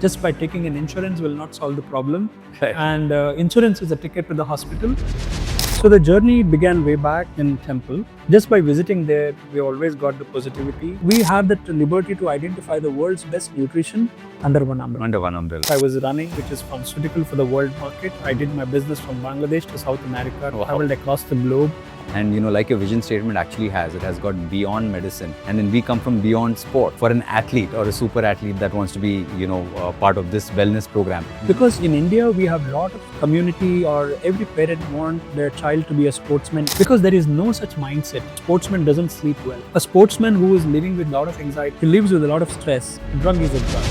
just by taking an insurance will not solve the problem. Right. And insurance is a ticket to the hospital. So the journey began way back in Temple. Just by visiting there, we always got the positivity. We had that liberty to identify the world's best nutrition under one umbrella. Under one umbrella. I was running, which is pharmaceutical for the world market. I did my business from Bangladesh to South America, Wow. traveled across the globe. And like your vision statement actually has, it has got beyond medicine. And then we come from beyond sport. For an athlete or a super athlete that wants to be, part of this wellness program. Because in India, we have a lot of community, or every parent wants their child to be a sportsman, because there is no such mindset. Sportsman doesn't sleep well. A sportsman who is living with a lot of anxiety, he lives with a lot of stress. Drug is a drug.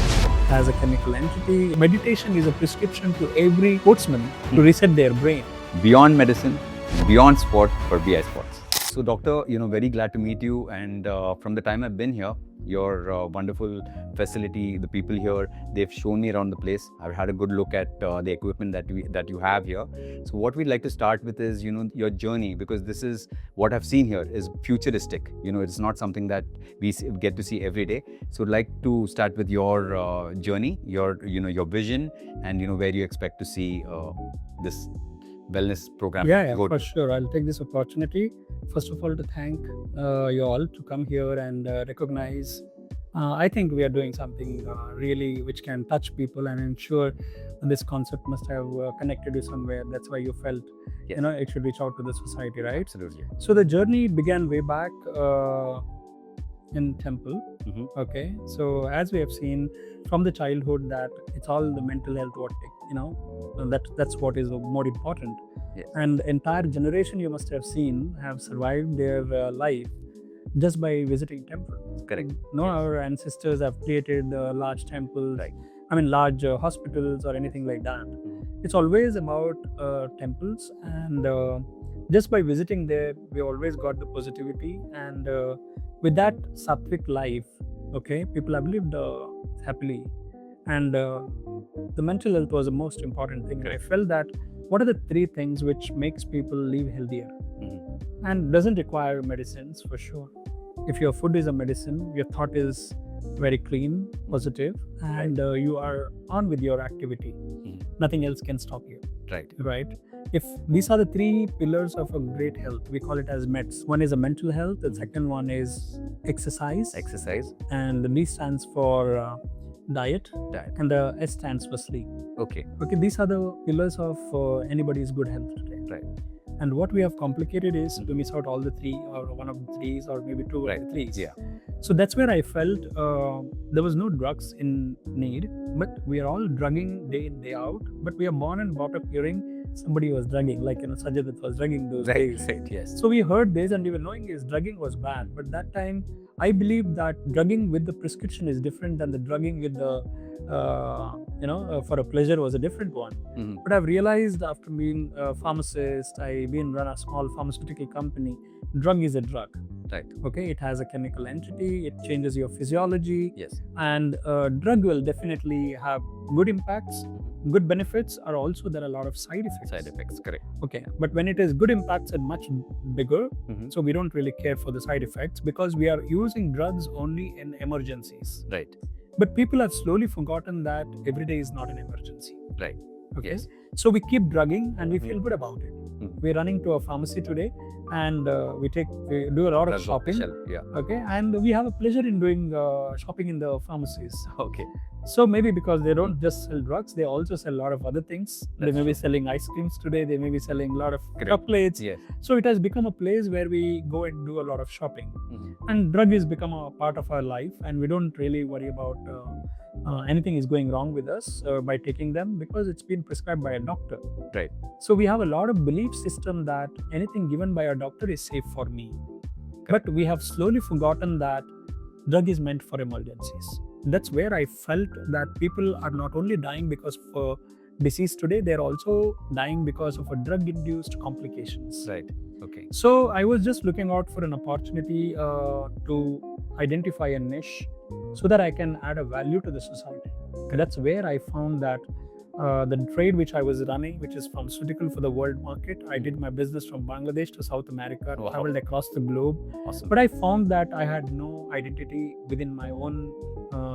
As a chemical entity, meditation is a prescription to every sportsman to reset their brain. Beyond medicine, beyond sport for BI Sports. So doctor, very glad to meet you. And from the time I've been here, your wonderful facility, the people here, they've shown me around the place. I've had a good look at the equipment that you have here. So what we'd like to start with is, your journey, because this is what I've seen here is futuristic. It's not something that we get to see every day. So I'd like to start with your journey, your vision, and where you expect to see this wellness program. Yeah, for sure. I'll take this opportunity, first of all, to thank you all to come here and recognize. I think we are doing something really which can touch people and ensure this concept must have connected you somewhere. That's why you felt, Yes. it should reach out to the society, right? Absolutely. So the journey began way back in Temple. Mm-hmm. Okay, so as we have seen from the childhood that it's all the mental health that's what is more important. Yes. And entire generation you must have seen have survived their life just by visiting temple. Correct. Our ancestors have created large temples, Right. Large hospitals or anything like that. Mm-hmm. It's always about temples, and just by visiting there, we always got the positivity. And with that sattvic life, people have lived happily. And the mental health was the most important thing. Correct. I felt that what are the three things which makes people live healthier? Mm-hmm. And doesn't require medicines for sure. If your food is a medicine, your thought is very clean, positive, and you are on with your activity. Mm-hmm. Nothing else can stop you. Right. If these are the three pillars of a great health, we call it as METs. One is a mental health, the second one is exercise, and the D stands for diet, and the S stands for sleep. Okay. These are the pillars of anybody's good health today. Right. And what we have complicated is to miss out all the three, or one of the threes, or maybe two Right. of the threes. Yeah. So that's where I felt there was no drugs in need, but we are all drugging day in, day out. But we are born and brought up hearing somebody was drugging, like Sajid was drugging those days. Right. Yes. So we heard this, and we were knowing is drugging was bad. But that time, I believe that drugging with the prescription is different than the drugging with the for a pleasure was a different one. Mm-hmm. But I've realized after being a pharmacist, I've been run a small pharmaceutical company. Drug is a drug. Right. Okay, it has a chemical entity. It changes your physiology. Yes. And drug will definitely have good impacts. Good benefits are also there are a lot of side effects. Correct. Okay, but when it is good impacts and much bigger, Mm-hmm. so we don't really care for the side effects because we are using drugs only in emergencies. Right. But people have slowly forgotten that every day is not an emergency. Right. Okay. Yes. So we keep drugging and we feel good about it. Mm-hmm. We're running to a pharmacy today, and we do a lot of shopping. Yeah. Okay, and we have a pleasure in doing shopping in the pharmacies. Okay. So maybe because they don't just sell drugs, they also sell a lot of other things. That's They may be true. selling ice creams today. They may be selling a lot of Correct. chocolates. Yes. So it has become a place where we go and do a lot of shopping. Mm-hmm. And drug has become a part of our life, and we don't really worry about anything is going wrong with us by taking them because it's been prescribed by a doctor. Right. So we have a lot of belief system that anything given by a doctor is safe for me. But we have slowly forgotten that drug is meant for emergencies. That's where I felt that people are not only dying because of disease today, they're also dying because of a drug-induced complications. Right. Okay. So I was just looking out for an opportunity to identify a niche so that I can add a value to the society. That's where I found that the trade which I was running, which is pharmaceutical for the world market. I did my business from Bangladesh to South America, Wow. traveled across the globe. Awesome. But I found that I had no identity within my own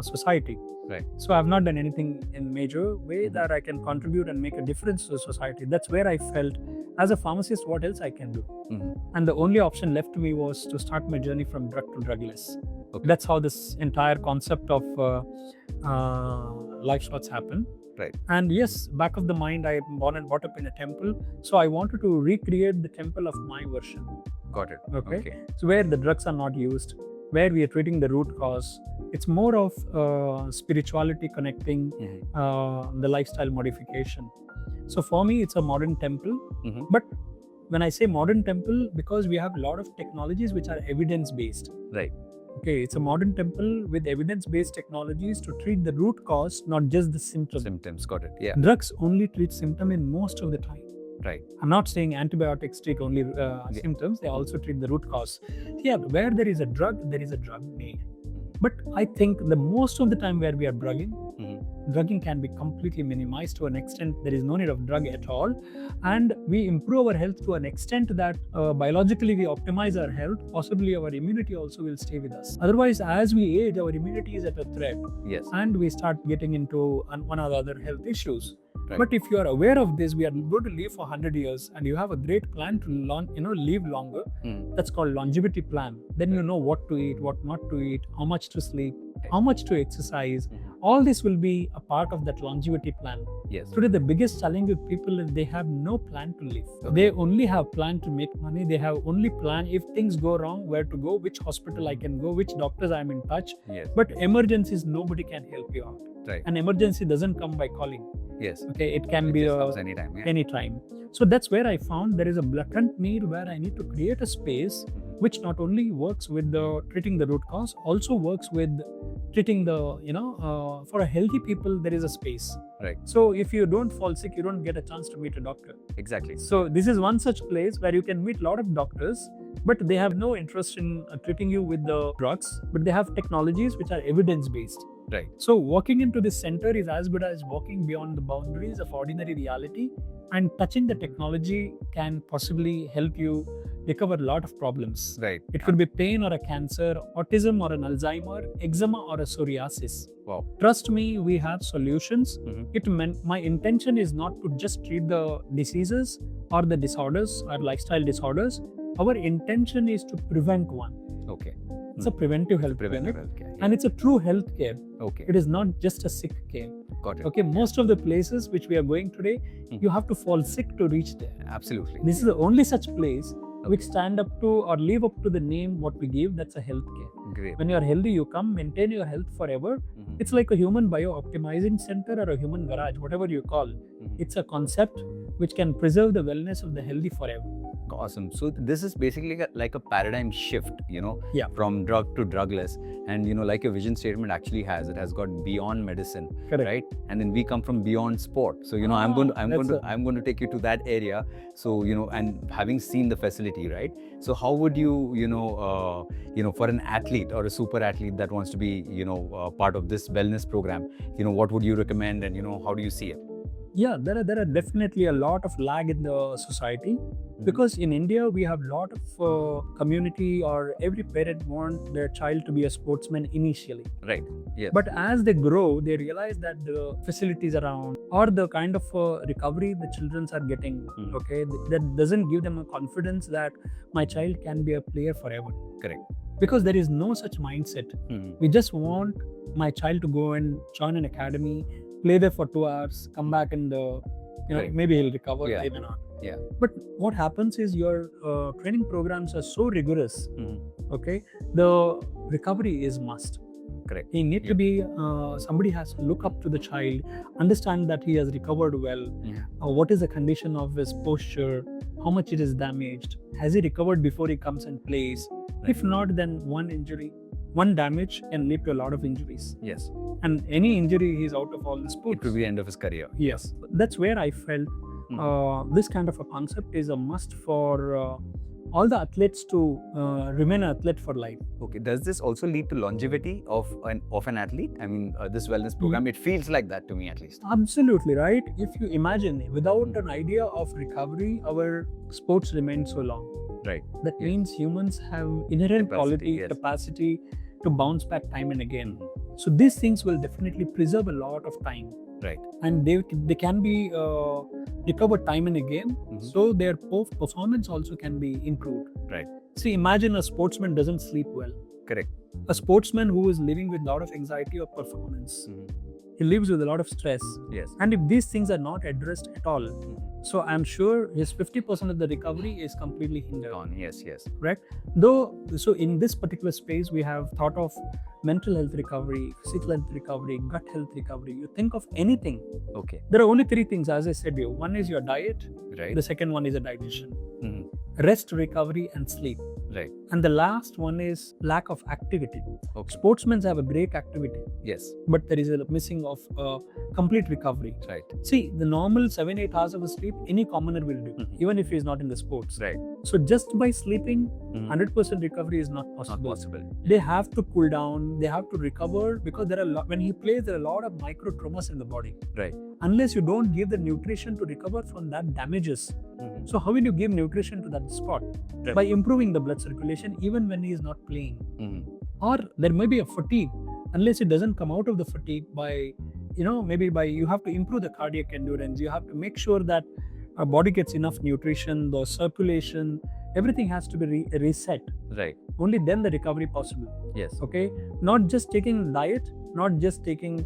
society. Right. So I've not done anything in major way that I can contribute and make a difference to society. That's where I felt, as a pharmacist, what else I can do? And the only option left to me was to start my journey from drug to drugless. Okay. That's how this entire concept of Lifeshots happened. Right. And yes, back of the mind, I am born and brought up in a temple. So I wanted to recreate the temple of my version. Got it. Okay. So where the drugs are not used, where we are treating the root cause. It's more of spirituality connecting the lifestyle modification. So for me, it's a modern temple. But when I say modern temple, because we have a lot of technologies which are evidence-based. Right. Okay, it's a modern temple with evidence-based technologies to treat the root cause, not just the symptom. Symptoms, got it. Yeah. Drugs only treat symptom in most of the time. Right. I'm not saying antibiotics treat only symptoms, they also treat the root cause. Yeah, where there is a drug, there is a drug need. But I think the most of the time where we are drugging can be completely minimized to an extent. There is no need of drug at all. And we improve our health to an extent that biologically we optimize our health. Possibly our immunity also will stay with us. Otherwise, as we age, our immunity is at a threat. Yes. And we start getting into one or the other health issues. Right. But if you are aware of this, we are going to live for 100 years and you have a great plan to live longer. That's called longevity plan. Then you know what to eat, what not to eat, how much to sleep, how much to exercise. All this will be a part of that longevity plan. Yes. Today, the biggest challenge with people is they have no plan to live. They only have plan to make money. They have only plan if things go wrong, where to go, which hospital I can go, which doctors I am in touch. Yes. But emergencies, nobody can help you out. Right. An emergency doesn't come by calling. Yes. Okay, it can be anytime. Yeah. anytime. So that's where I found there is a blatant need where I need to create a space which not only works with treating the root cause, also works with treating the, for a healthy people, there is a space. Right. So if you don't fall sick, you don't get a chance to meet a doctor. Exactly. So this is one such place where you can meet a lot of doctors, but they have no interest in treating you with the drugs, but they have technologies which are evidence-based. Right. So walking into this center is as good as walking beyond the boundaries of ordinary reality, and touching the technology can possibly help you recover a lot of problems. Right. It could be pain or a cancer, autism or an Alzheimer, eczema or a psoriasis. Wow. Trust me, we have solutions. My intention is not to just treat the diseases or the disorders or lifestyle disorders. Our intention is to prevent one. Okay. It's a preventive health Preventive clinic, healthcare. and it's a true health care. Okay. It is not just a sick care. Got it. Okay, most of the places which we are going today, you have to fall sick to reach there. Absolutely. This is the only such place which stand up to or live up to the name what we give. That's a health care. Great. When you are healthy, you come, maintain your health forever. It's like a human bio-optimizing center or a human garage, whatever you call. It's a concept which can preserve the wellness of the healthy forever. Awesome. So this is basically like a paradigm shift, Yeah. from drug to drugless. And, like your vision statement actually has, it has got beyond medicine, Correct. right? And then we come from beyond sport. So, I'm going to take you to that area. So, and having seen the facility, right? So how would you, for an athlete or a super athlete that wants to be, part of this wellness program, what would you recommend and, how do you see it? Yeah, there are definitely a lot of lag in the society, because in India we have a lot of community, or every parent want their child to be a sportsman initially. Right. Yes. But as they grow, they realize that the facilities around or the kind of recovery the children are getting, okay, that doesn't give them a confidence that my child can be a player forever. Correct. Because there is no such mindset. We just want my child to go and join an academy, play there for 2 hours, come back and Right. maybe he'll recover, Yeah. maybe not. Yeah. But what happens is your training programs are so rigorous. Okay, the recovery is must. Correct. He need to be somebody has to look up to the child, understand that he has recovered well. What is the condition of his posture? How much it is damaged? Has he recovered before he comes and plays? Right. If not, then one damage can lead to a lot of injuries. Yes. And any injury, he's out of all the sports. It could be the end of his career. Yes. That's where I felt this kind of a concept is a must for all the athletes to remain an athlete for life. Okay. Does this also lead to longevity of an athlete? I mean, this wellness program, it feels like that to me at least. Absolutely right. If you imagine, without an idea of recovery, our sports remain so long. Right. That means humans have inherent Capacity, capacity to bounce back time and again. So these things will definitely preserve a lot of time. Right. And they can be recovered time and again. So their performance also can be improved. Right. See, imagine a sportsman doesn't sleep well. Correct. A sportsman who is living with a lot of anxiety or performance. He lives with a lot of stress. Yes. And if these things are not addressed at all, so I'm sure his 50% of the recovery is completely hindered. Yes. Correct? Though, so in this particular space, we have thought of mental health recovery, physical health recovery, gut health recovery. You think of anything. Okay. There are only three things, as I said to you. One is your diet. Right. The second one is a digestion. Rest, recovery, and sleep. Right. And the last one is lack of activity. Okay. Sportsmen have a great activity. Yes. But there is a missing of complete recovery. Right. See, the normal 7-8 hours of sleep, any commoner will do, even if he is not in the sports. Right. So just by sleeping, 100% recovery is not possible. Not possible. They have to cool down, they have to recover, because there are when he plays, there are a lot of micro traumas in the body. Right. Unless you don't give the nutrition to recover from that damages. So how will you give nutrition to that spot? Right. By improving the blood circulation even when he is not playing. Or there may be a fatigue, unless it doesn't come out of the fatigue by, maybe by, you have to improve the cardiac endurance. You have to make sure that our body gets enough nutrition, the circulation, everything has to be reset. Right. Only then the recovery possible. Yes. Okay. Not just taking diet, not just taking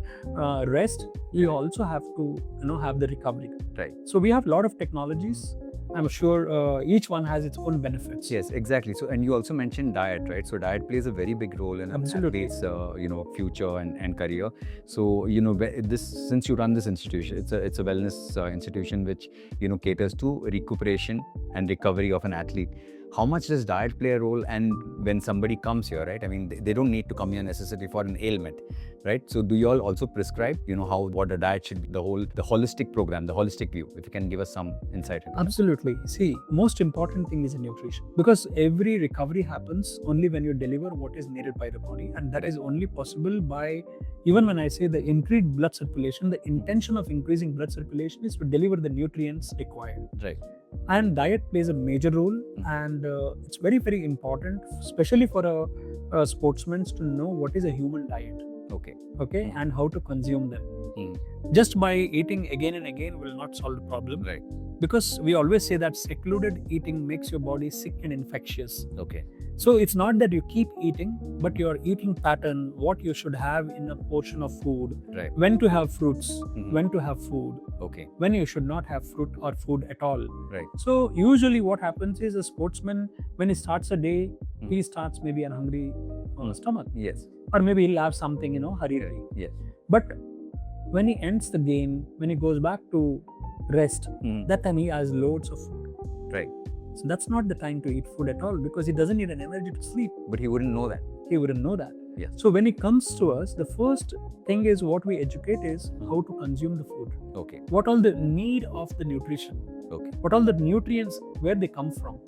rest. You also have to, have the recovery. Right. So we have a lot of technologies. I'm sure each one has its own benefits. Yes, exactly. So, and you also mentioned diet, right? So, diet plays a very big role in an athlete's, future and career. So, this, since you run this institution, it's a wellness institution which caters to recuperation and recovery of an athlete. How much does diet play a role? And when somebody comes here, right? I mean, they don't need to come here necessarily for an ailment, right? So do you all also prescribe, what a diet should be, the holistic program, the holistic view? If you can give us some insight. Absolutely. See, most important thing is nutrition, because every recovery happens only when you deliver what is needed by the body, and that is only possible by, even when I say the increased blood circulation, the intention of increasing blood circulation is to deliver the nutrients required. Right. And diet plays a major role, and it's very, very important, especially for a sportsman, to know what is a human diet. Okay, and how to consume them. Just by eating again and again will not solve the problem. Right. Because we always say that secluded eating makes your body sick and infectious. Okay. So it's not that you keep eating, but your eating pattern, what you should have in a portion of food, right. When to have fruits, when to have food, okay, when you should not have fruit or food at all. Right. So usually what happens is a sportsman, when he starts a day, he starts maybe a hungry stomach. Yes. Or maybe he'll have something, hurriedly. Yes. But when he ends the game, when he goes back to rest, that time he has loads of food. Right. So that's not the time to eat food at all, because he doesn't need an energy to sleep. But he wouldn't know that. He wouldn't know that. Yes. So when he comes to us, the first thing is what we educate is how to consume the food. Okay. What all the need of the nutrition. Okay. What all the nutrients, where they come from.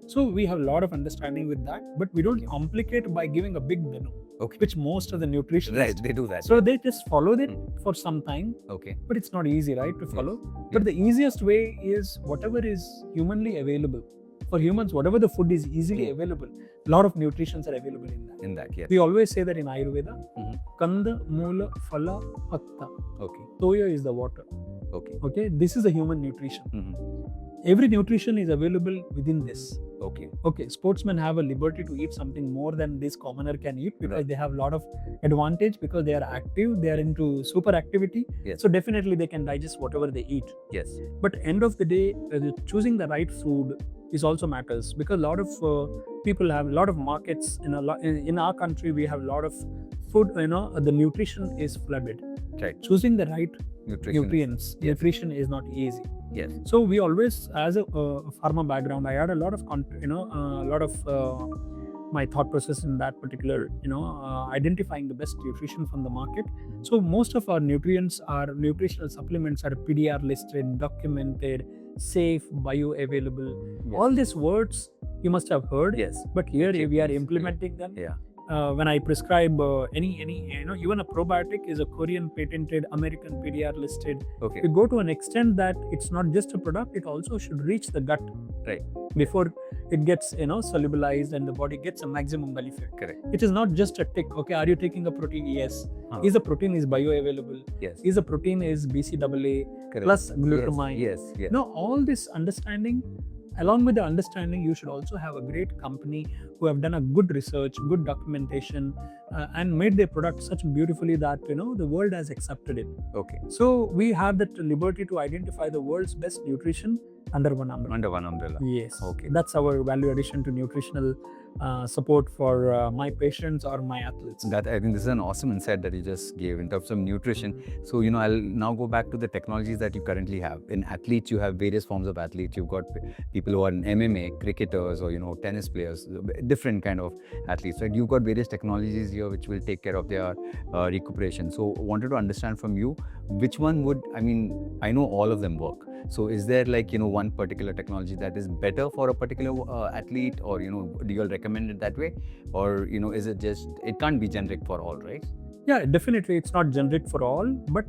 So we have a lot of understanding with that, but we don't complicate by giving a big menu. Okay. Which most of the nutritionists, right, they do that. So they just followed it for some time. Okay. But it's not easy, right, to follow. Yes. But the easiest way is whatever is humanly available. For humans, whatever the food is easily available, a lot of nutrients are available in that. In that, yes. We always say that in Ayurveda, Kanda, Moola, Phala, Patta. Okay. Toya is the water. Okay. Okay. This is the human nutrition. Every nutrition is available within this. Okay. Okay. Sportsmen have a liberty to eat something more than this commoner can eat, because they have a lot of advantage, because they are active, they are into super activity. Yes. So definitely they can digest whatever they eat. Yes. But end of the day, choosing the right food is also matters, because a lot of people have a lot of markets in our country. We have a lot of food. The nutrition is flooded. Right. Choosing the right nutrients. Yes. Nutrition is not easy. Yes. So we always, as a pharma background, I had a lot of my thought process in that particular, identifying the best nutrition from the market. So most of our nutritional supplements are PDR listed, documented, safe, bioavailable. Yes. All these words you must have heard. Yes. But here Acute we are pains, implementing them. Yeah. When I prescribe any even a probiotic is a Korean patented, American PDR listed. Okay. We go to an extent that it's not just a product; it also should reach the gut. Right. Before it gets solubilized and the body gets a maximum benefit. Correct. It is not just a tick. Okay, are you taking a protein? Yes. Is the protein is bioavailable? Yes. Is the protein is BCAA Correct. plus glutamine? Yes. Yes. Now all this understanding. Along with the understanding, you should also have a great company who have done a good research, good documentation, and made their product such beautifully that the world has accepted it. Okay. So we have that liberty to identify the world's best nutrition under one umbrella. Under one umbrella. Yes. Okay. That's our value addition to nutritional support for my patients or my athletes. That, I think this is an awesome insight that you just gave in terms of nutrition. So, I'll now go back to the technologies that you currently have. In athletes, you have various forms of athletes. You've got people who are in MMA, cricketers, or, tennis players, different kind of athletes, right? You've got various technologies here which will take care of their recuperation. So, wanted to understand from you, which one would, I know all of them work. So, is there one particular technology that is better for a particular athlete, or, do you all recommend it that way? Or, is it just, it can't be generic for all, right? Yeah, definitely it's not generic for all, but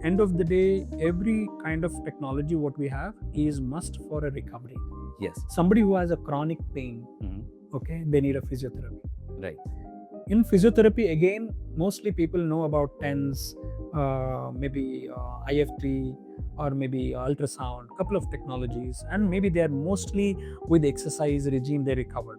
end of the day, every kind of technology what we have is must for a recovery. Yes. Somebody who has a chronic pain, okay, they need a physiotherapy. Right. In physiotherapy, again, mostly people know about TENS, maybe IFT, or maybe ultrasound, couple of technologies, and maybe they are mostly with exercise regime they recovered.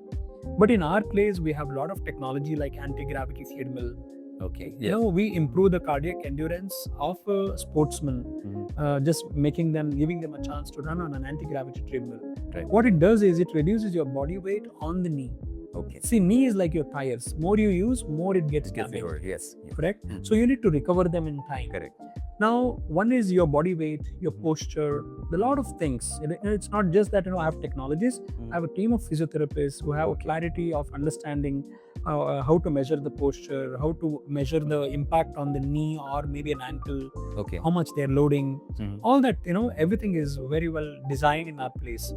But in our place, we have a lot of technology like anti-gravity treadmill. Okay. Yes. We improve the cardiac endurance of a sportsman, just giving them a chance to run on an anti-gravity treadmill. Right. What it does is it reduces your body weight on the knee. Okay. See, knee is like your tires. More you use, more it gets damaged. Yes. Correct? So you need to recover them in time. Correct. Now, one is your body weight, your posture, a lot of things. It's not just that I have technologies. I have a team of physiotherapists who have a clarity of understanding how to measure the posture, how to measure the impact on the knee or maybe an ankle, Okay. how much they're loading. All that, everything is very well designed in our place.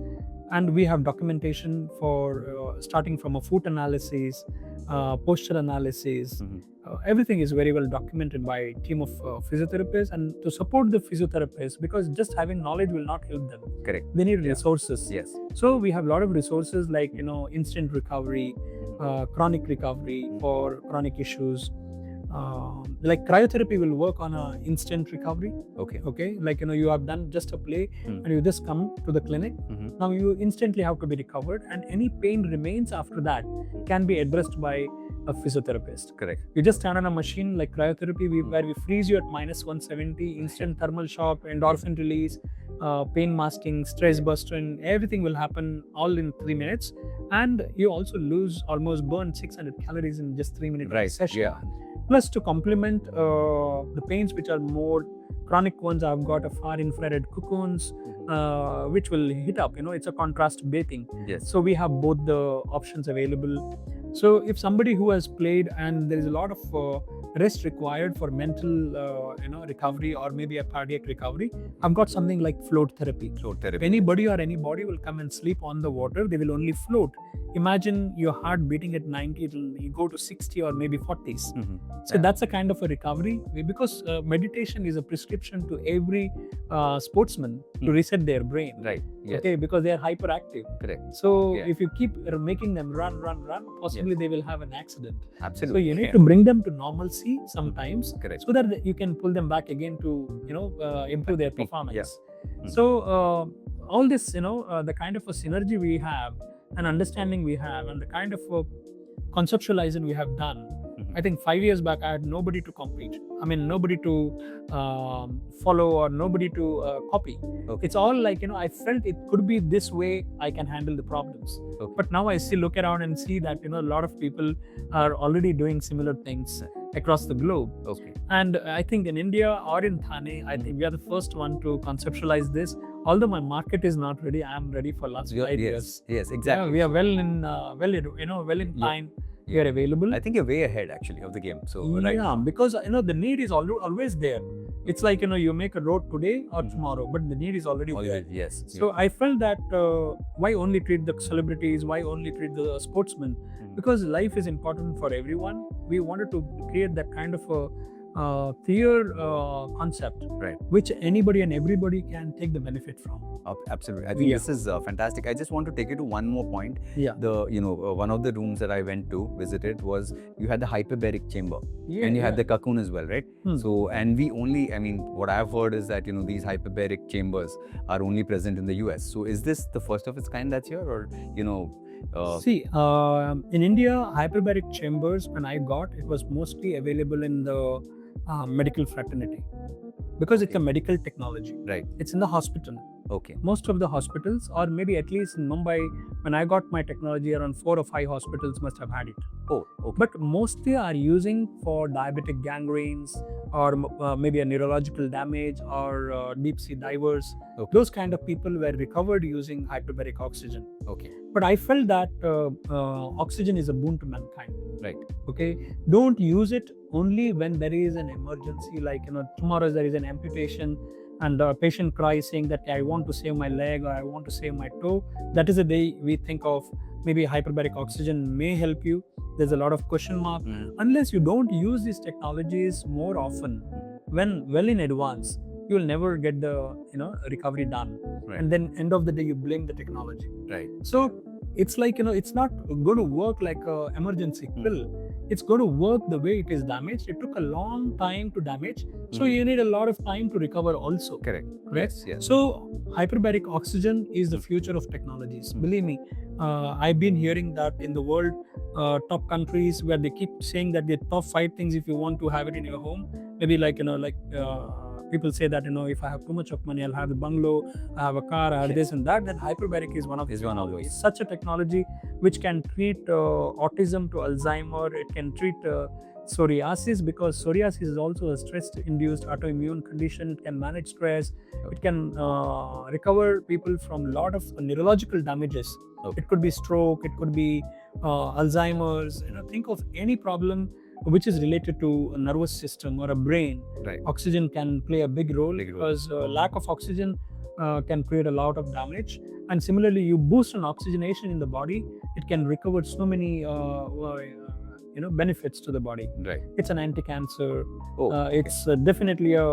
And we have documentation for starting from a foot analysis, posture analysis. Everything is very well documented by a team of physiotherapists, and to support the physiotherapists, because just having knowledge will not help them. Correct. They need resources. Yes. So we have a lot of resources like instant recovery, chronic recovery for chronic issues. Like cryotherapy will work on a instant recovery. Okay. Like you have done just a play and you just come to the clinic. Now you instantly have to be recovered, and any pain remains after that can be addressed by a physiotherapist. Correct. You just stand on a machine like cryotherapy where we freeze you at -170, instant thermal shock, endorphin release, pain masking, stress buster, and everything will happen all in 3 minutes. And you also burn 600 calories in just 3 minutes session. Yeah. Plus, to complement the pains which are more chronic ones, I've got a far infrared cocoons, which will heat up. It's a contrast bathing. Yes. So we have both the options available. So if somebody who has played and there is a lot of rest required for mental, recovery or maybe a cardiac recovery, I've got something like float therapy. If anybody will come and sleep on the water, they will only float. Imagine your heart beating at 90, you go to 60 or maybe 40s. So that's a kind of a recovery, because meditation is a prescription to every sportsman to reset their brain. Right. Yes. Okay, because they are hyperactive. Correct. So if you keep making them run, possibly they will have an accident. Absolutely. So you need to bring them to normalcy sometimes. Correct. So that you can pull them back again to improve their performance. Yeah. So all this, the kind of a synergy we have, and understanding we have, and the kind of conceptualizing we have done. I think 5 years back, I had nobody to compete. Nobody to follow or nobody to copy. Okay. It's all like, I felt it could be this way I can handle the problems. Okay. But now I still look around and see that, a lot of people are already doing similar things across the globe. Okay. And I think in India or in Thane, I think we are the first one to conceptualize this. Although my market is not ready, I am ready for last 5 years. Yes, exactly. Yeah, we are well in line. we are available. I think you're way ahead actually of the game. So Yeah, because the need is always there. It's like you make a road today or tomorrow, but the need is already there. Yes. So I felt that why only treat the celebrities? Why only treat the sportsmen? Because life is important for everyone. We wanted to create that kind of a clear concept, right, which anybody and everybody can take the benefit from. Absolutely. I think this is fantastic. I just want to take you to one more point. Yeah. One of the rooms that I went to visited was you had the hyperbaric chamber, Yeah, and you had the cocoon as well, right? So, and what I've heard is that these hyperbaric chambers are only present in the US. So, is this the first of its kind that's here, or See, in India, hyperbaric chambers, when I got, it was mostly available in the medical fraternity because it's a medical technology. Right. It's in the hospital. Okay. Most of the hospitals, or maybe at least in Mumbai, when I got my technology, around 4 or 5 hospitals must have had it. Oh, okay. But mostly are using for diabetic gangrenes or maybe a neurological damage or deep sea divers. Okay. Those kind of people were recovered using hyperbaric oxygen. Okay. But I felt that oxygen is a boon to mankind. Right. Okay. Don't use it only when there is an emergency, like tomorrow there is an amputation and a patient cries saying that I want to save my leg or I want to save my toe. That is the day we think of maybe hyperbaric oxygen may help you. There's a lot of question mark. Unless you don't use these technologies more often, when well in advance, you will never get the recovery done. Right. And then end of the day you blame the technology. Right. So it's like it's not going to work like a emergency pill. It's going to work the way it is damaged. It took a long time to damage, so you need a lot of time to recover also. Correct. Yes. Yes. So hyperbaric oxygen is the future of technologies. Believe me, I've been hearing that in the world, top countries where they keep saying that the top 5 things if you want to have it in your home, maybe people say that if I have too much of money, I'll have the bungalow, I have a car, I have this and that. Then hyperbaric is one of those. It's such a technology which can treat autism to Alzheimer. It can treat psoriasis, because psoriasis is also a stress-induced autoimmune condition. It can manage stress. It can recover people from a lot of neurological damages. Okay. It could be stroke. It could be Alzheimer's. Think of any problem which is related to a nervous system or a brain. Right. Oxygen can play a big role because lack of oxygen can create a lot of damage. And similarly, you boost an oxygenation in the body, it can recover so many benefits to the body. Right. It's an anti-cancer. Okay. It's definitely a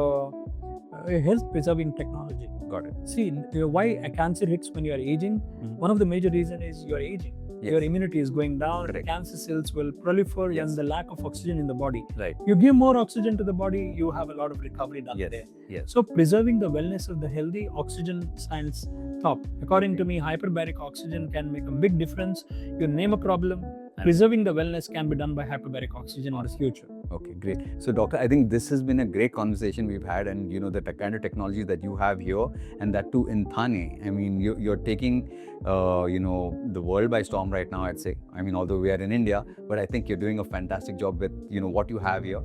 health-preserving technology. Got it. See, why a cancer hits when you are aging? One of the major reasons is you are aging. Yes. Your immunity is going down. Correct. Cancer cells will proliferate and the lack of oxygen in the body. Right. You give more oxygen to the body, you have a lot of recovery done there. Yes. So preserving the wellness of the healthy, oxygen stands top. According to me, hyperbaric oxygen can make a big difference. You name a problem, preserving the wellness can be done by hyperbaric oxygen in the future. Okay, great. So, Doctor, I think this has been a great conversation we've had, and the kind of technology that you have here, and that too in Thane. I mean, you're taking, the world by storm right now, I'd say. I mean, although we are in India, but I think you're doing a fantastic job with, what you have here.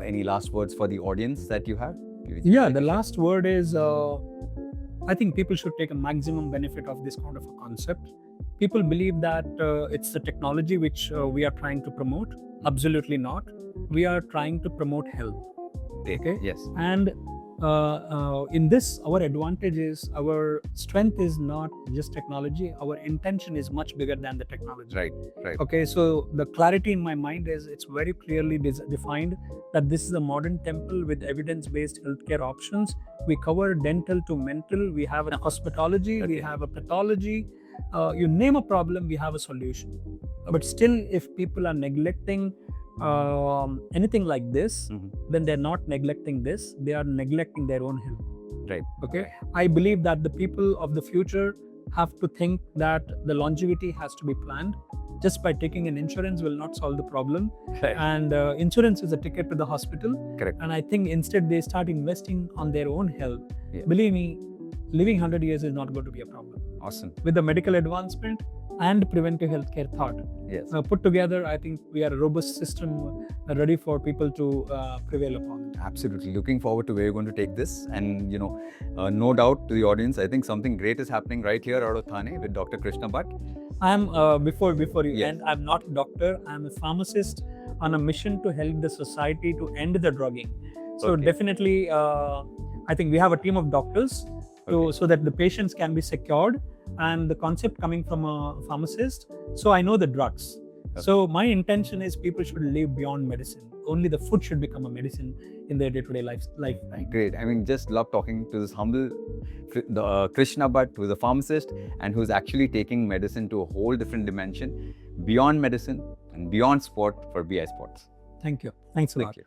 Any last words for the audience that you have? Yeah, the last word is, I think people should take a maximum benefit of this kind of a concept. People believe that it's the technology which we are trying to promote. Absolutely not. We are trying to promote health. Okay? Yes. And in this, our advantage is, our strength is not just technology. Our intention is much bigger than the technology. Right. Okay, so the clarity in my mind is, it's very clearly defined that this is a modern temple with evidence-based healthcare options. We cover dental to mental. We have a hospitality. We have a pathology. You name a problem, we have a solution. But still, if people are neglecting anything like this, then they're not neglecting this, they are neglecting their own health. Right. Okay. I believe that the people of the future have to think that the longevity has to be planned. Just by taking an insurance will not solve the problem. Right. And insurance is a ticket to the hospital. Correct. And I think instead they start investing on their own health. Yeah. Believe me, living 100 years is not going to be a problem. Awesome. with the medical advancement and preventive healthcare thought. Yes. Put together, I think we are a robust system ready for people to prevail upon. Absolutely. Looking forward to where you're going to take this. And, no doubt to the audience, I think something great is happening right here out of Thane with Dr. Krishna Bhat. I'm, before you Yes. end, I'm not a doctor, I'm a pharmacist on a mission to help the society to end the drugging. So Okay. definitely, I think we have a team of doctors so that the patients can be secured, and the concept coming from a pharmacist. So I know the drugs. Okay. So my intention is people should live beyond medicine. Only the food should become a medicine in their day-to-day life. Great. I mean, just love talking to this humble Krishna Bhat, who's a pharmacist and who's actually taking medicine to a whole different dimension, beyond medicine and beyond sport for BI Sports. Thank you. Thanks a lot. Thank you.